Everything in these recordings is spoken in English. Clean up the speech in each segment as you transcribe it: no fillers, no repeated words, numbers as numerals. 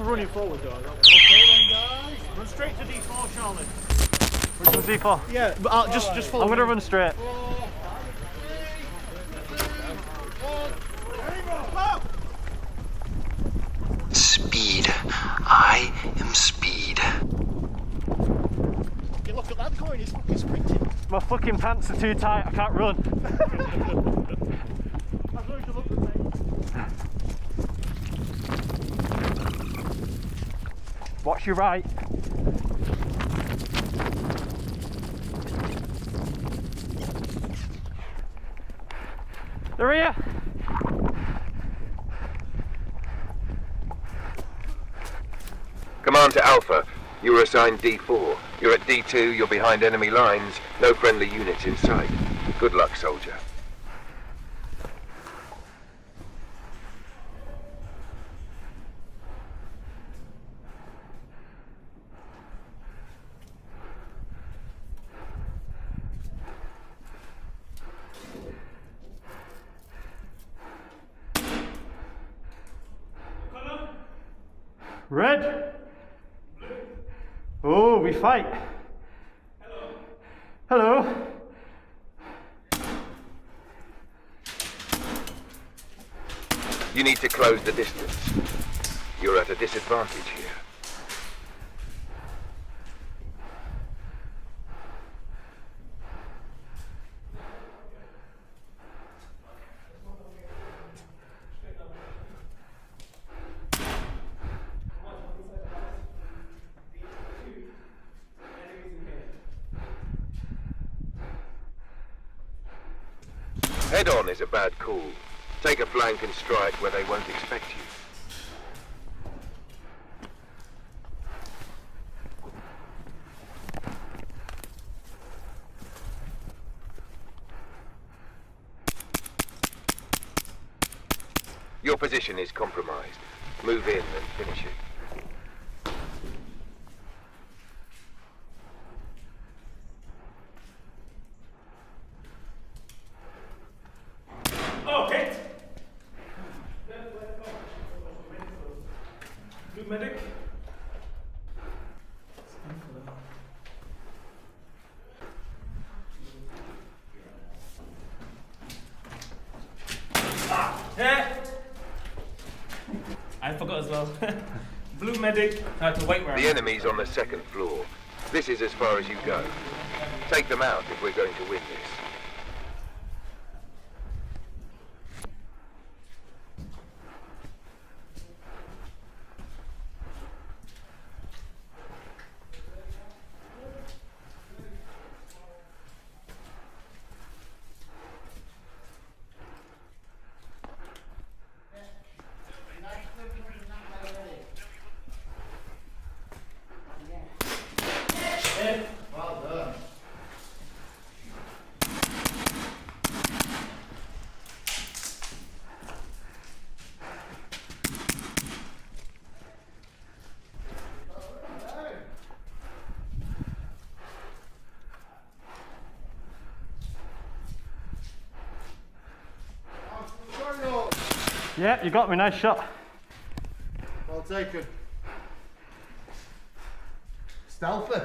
running forward though. Okay then, guys. Run straight to D4, Charlie. Which one's D4? Yeah, but I'll just follow. I'm gonna run straight. 4, 3, 2, 1. Speed. I am speed. You look at that coin, he's fucking sprinting. My fucking pants are too tight, I can't run. As long as you look at me. Watch your right. They're here. Command to Alpha. You were assigned D4. You're at D2, you're behind enemy lines. No friendly units in sight. Good luck, soldier. Red. Oh, we fight. Hello. Hello. You need to close the distance. You're at a disadvantage here. Head-on is a bad call. Take a flank and strike where they won't expect you. Your position is compromised. Move in and finish it. Oh, hit! Blue medic. Yeah. I forgot as well. Blue medic. I have to wait where The enemy's on the second floor. This is as far as you go. Take them out if we're going to win this. Well done. Yeah, you got me, nice shot. Well taken. Stealthy.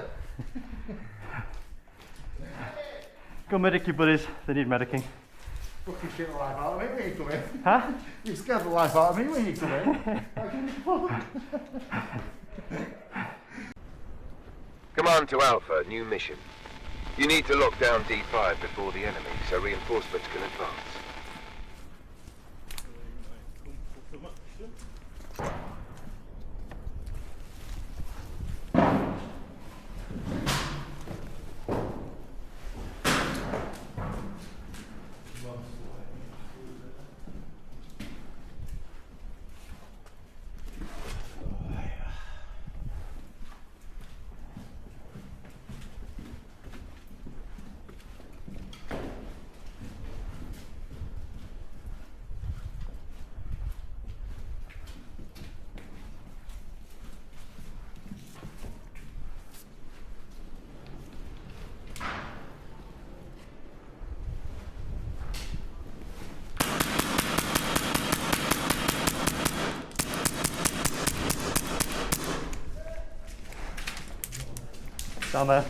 Go medic your buddies, they need medicing. Fucking shit the life out of me when you come in. Huh? You scared the life out of me when you come in. Command to Alpha, new mission. You need to lock down D5 before the enemy, so reinforcements can advance. Down there.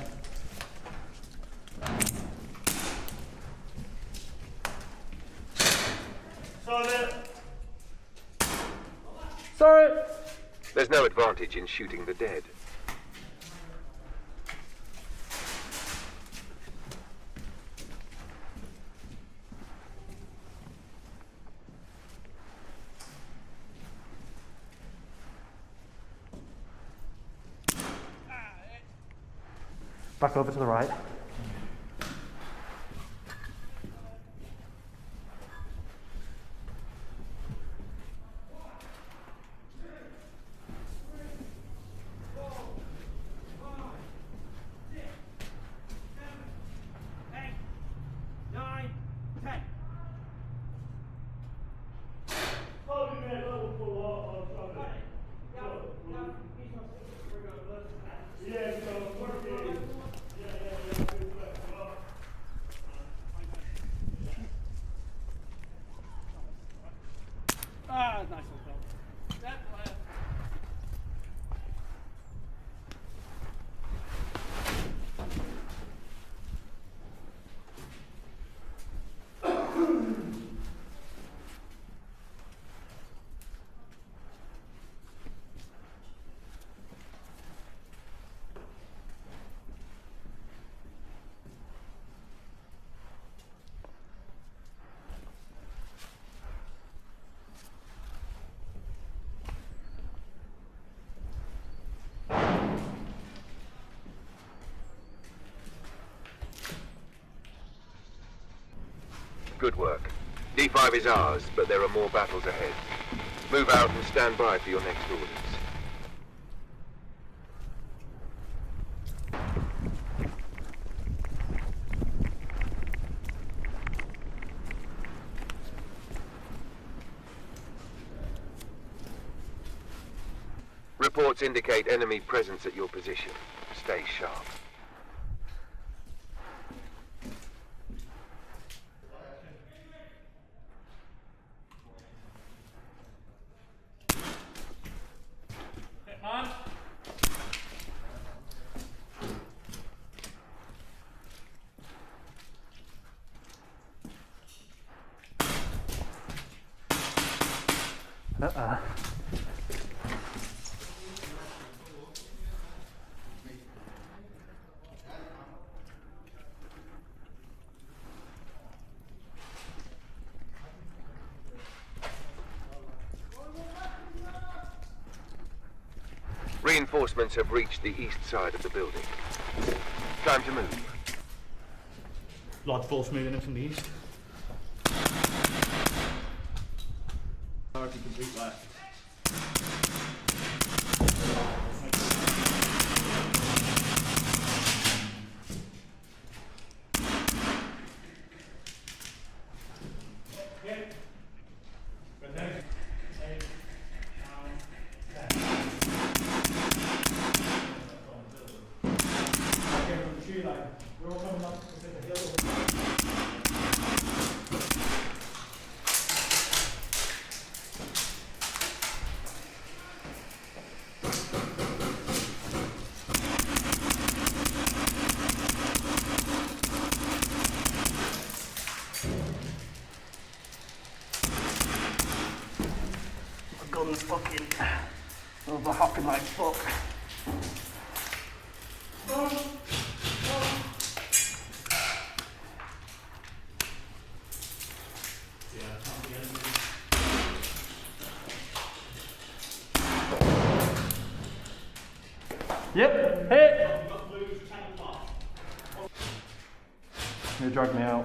Sorry. There's no advantage in shooting the dead. Back over to the right. Good work. D5 is ours, but there are more battles ahead. Move out and stand by for your next orders. Reports indicate enemy presence at your position. Stay sharp. Reinforcements have reached the east side of the building. Time to move. Large force moving in from the east. Complete left. Gun's fucking overhopping like fuck. Yep, hit! You drag me out.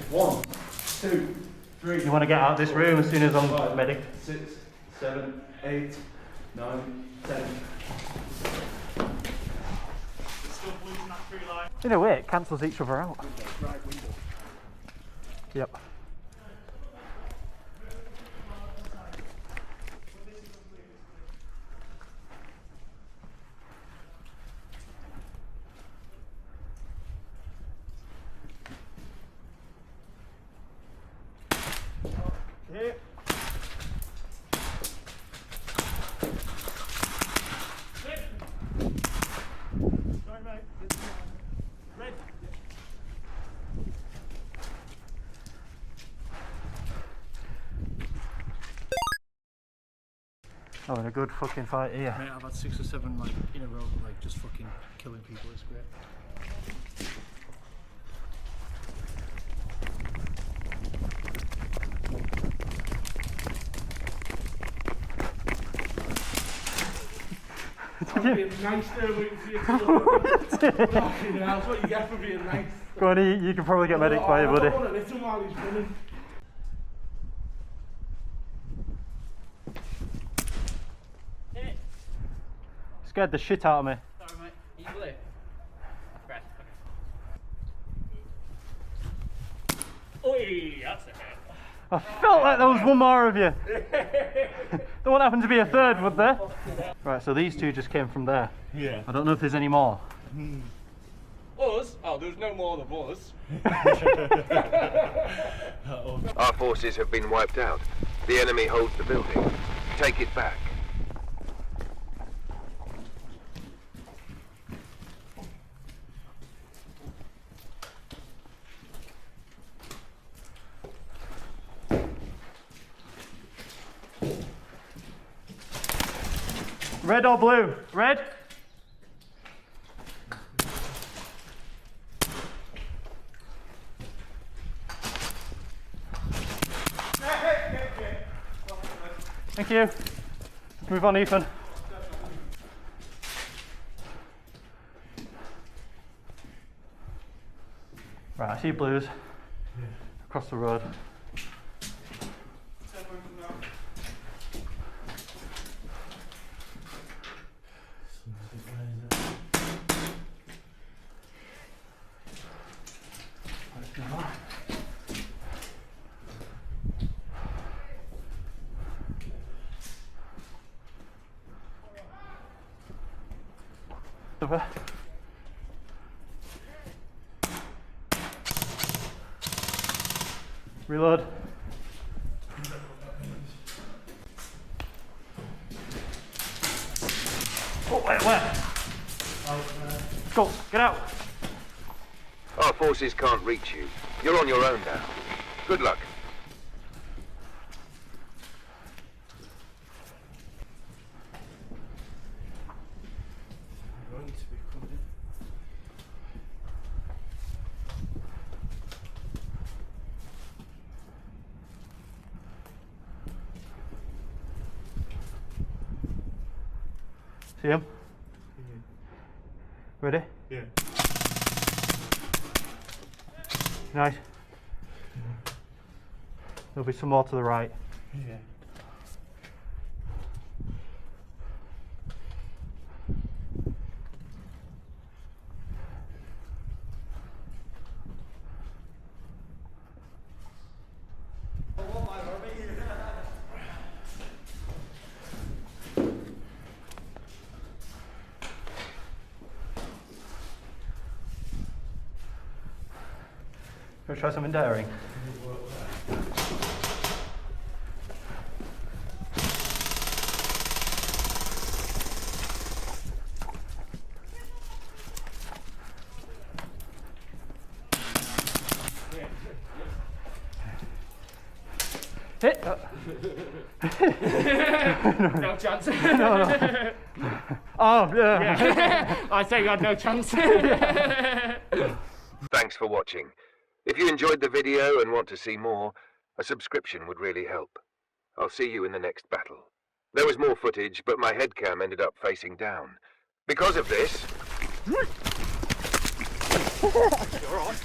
One, two, three. You want to get out of this room as soon as I'm medic? 6, 7, 8, 9, 10. In a way, it cancels each other out. Yep. Having a good fucking fight here. Mate, I've had 6 or 7 like in a row, like just fucking killing people. It's great. I'm being nice there waiting for you to look. Fucking hell, that's what you get for being nice. Go on, you can probably get medic by you, I buddy. don't want to hit him while he's running. Scared the shit out of me. Sorry, mate. You blue. Right. Oi, that's a hit. I felt like there was one more of you. There won't happen to be a third, would there? Right, so these two just came from there. Yeah. I don't know if there's any more. Us? Oh, there's no more of us. Our forces have been wiped out. The enemy holds the building. Take it back. Red or blue? Red? Thank you. Let's move on, Ethan. Right, I see blues across the road. Over. Reload. Oh, where? Go, get out. Our forces can't reach you. You're on your own now. Good luck. See him? Ready? Yeah. Nice. There'll be some more to the right. Yeah. Let's try something daring. Hit! No chance. No. Oh, yeah. I say you had no chance. Thanks for watching. If you enjoyed the video and want to see more, a subscription would really help. I'll see you in the next battle. There was more footage, but my headcam ended up facing down. Because of this... You're all right.